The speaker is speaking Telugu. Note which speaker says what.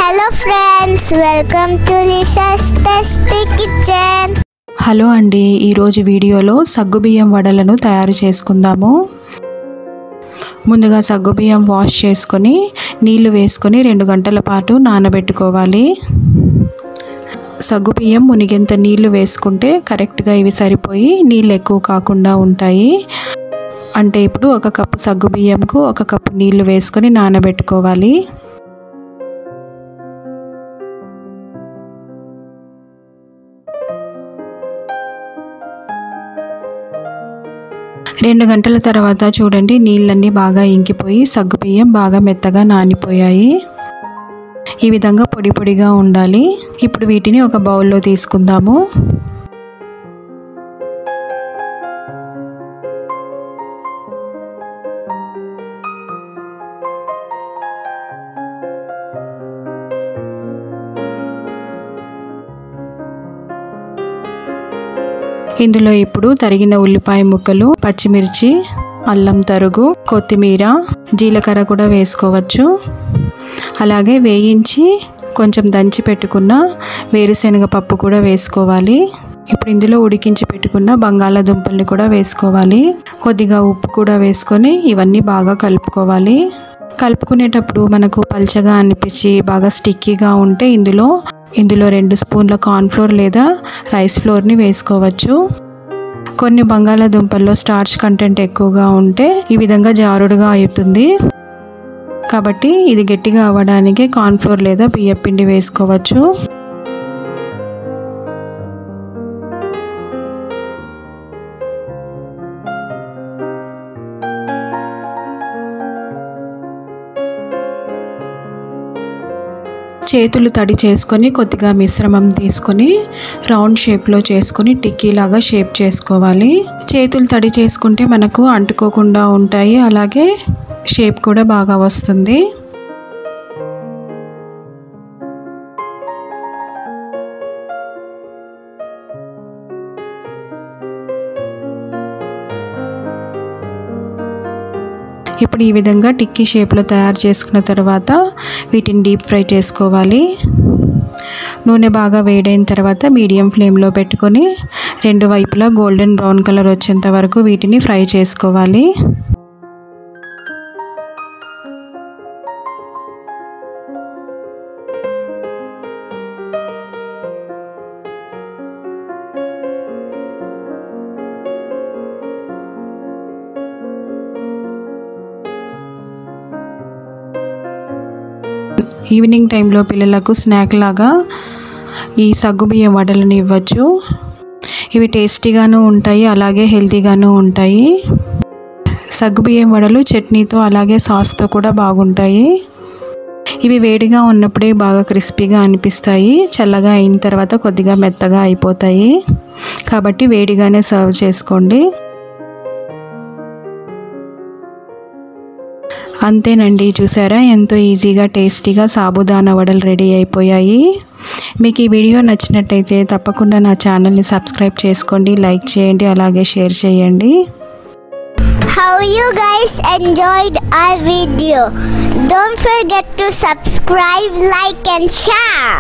Speaker 1: Hello friends, welcome to Lisha's Tasty Kitchen.
Speaker 2: Hello అండి, ఈరోజు వీడియోలో సగ్గుబియ్యం వడలను తయారు చేసుకుందాము. ముందుగా సగ్గుబియ్యం వాష్ చేసుకొని నీళ్లు వేసుకొని 2 గంటల పాటు నానబెట్టుకోవాలి. సగ్గుబియ్యం మునిగేంత నీళ్లు వేసుకుంటే కరెక్ట్గా ఇవి సరిపోయి నీళ్ళు ఎక్కువ కాకుండా ఉంటాయి. అంటే ఇప్పుడు 1 కప్పు సగ్గుబియ్యంకు 1 కప్పు నీళ్లు వేసుకొని నానబెట్టుకోవాలి. రెండు గంటల తర్వాత చూడండి, నీళ్ళన్నీ బాగా ఇంకిపోయి సగ్గుబియ్యం బాగా మెత్తగా నానిపోయాయి. ఈ విధంగా పొడి పొడిగా ఉండాలి. ఇప్పుడు వీటిని ఒక బౌల్లో తీసుకుందాము. ఇందులో ఇప్పుడు తరిగిన ఉల్లిపాయ ముక్కలు, పచ్చిమిర్చి, అల్లం తరుగు, కొత్తిమీర, జీలకర్ర కూడా వేసుకోవచ్చు. అలాగే వేయించి కొంచెం దంచి పెట్టుకున్న వేరుశనగ పప్పు కూడా వేసుకోవాలి. ఇప్పుడు ఇందులో ఉడికించి పెట్టుకున్న బంగాళాదుంపల్ని కూడా వేసుకోవాలి. కొద్దిగా ఉప్పు కూడా వేసుకొని ఇవన్నీ బాగా కలుపుకోవాలి. కలుపుకునేటప్పుడు మనకు పల్చగా అనిపించి బాగా స్టిక్కీగా ఉంటే ఇందులో 2 స్పూన్ల కార్న్ఫ్లోర్ లేదా రైస్ ఫ్లోర్ని వేసుకోవచ్చు. కొన్ని బంగాళాదుంపల్లో స్టార్చ్ కంటెంట్ ఎక్కువగా ఉంటే ఈ విధంగా జారుడుగా అవుతుంది. కాబట్టి ఇది గట్టిగా అవ్వడానికి కార్న్ఫ్లోర్ లేదా బియ్యం పిండి వేసుకోవచ్చు. చేతులు తడి చేసుకొని కొద్దిగా మిశ్రమం తీసుకొని రౌండ్ షేప్లో చేసుకొని టిక్కీలాగా షేప్ చేసుకోవాలి. చేతులు తడి చేసుకుంటే మనకు అంటుకోకుండా ఉంటాయి, అలాగే షేప్ కూడా బాగా వస్తుంది. ఇప్పుడు ఈ విధంగా టిక్కీ షేప్లో తయారు చేసుకున్న తర్వాత వీటిని డీప్ ఫ్రై చేసుకోవాలి. నూనె బాగా వేడైన తర్వాత మీడియం ఫ్లేమ్లో పెట్టుకొని 2 వైపులా గోల్డెన్ బ్రౌన్ కలర్ వచ్చేంత వరకు వీటిని ఫ్రై చేసుకోవాలి. ఈవినింగ్ టైంలో పిల్లలకు స్నాక్ లాగా ఈ సగ్గుబియ్యం వడలను ఇవ్వచ్చు. ఇవి టేస్టీగాను ఉంటాయి, అలాగే హెల్తీగాను ఉంటాయి. సగ్గుబియ్యం వడలు చట్నీతో అలాగే సాస్తో కూడా బాగుంటాయి. ఇవి వేడిగా ఉన్నప్పుడే బాగా క్రిస్పీగా అనిపిస్తాయి. చల్లగా అయిన తర్వాత కొద్దిగా మెత్తగా అయిపోతాయి. కాబట్టి వేడిగానే సర్వ్ చేసుకోండి. అంతేనండి, చూసారా ఎంతో ఈజీగా టేస్టీగా సాబుదానా వడలు రెడీ అయిపోయాయి. మీకు ఈ వీడియో నచ్చినట్టయితే తప్పకుండా నా ఛానల్ని సబ్స్క్రైబ్ చేసుకోండి, లైక్ చేయండి, అలాగే షేర్ చేయండి.
Speaker 1: How you guys enjoyed our video? Don't forget to subscribe, like and share.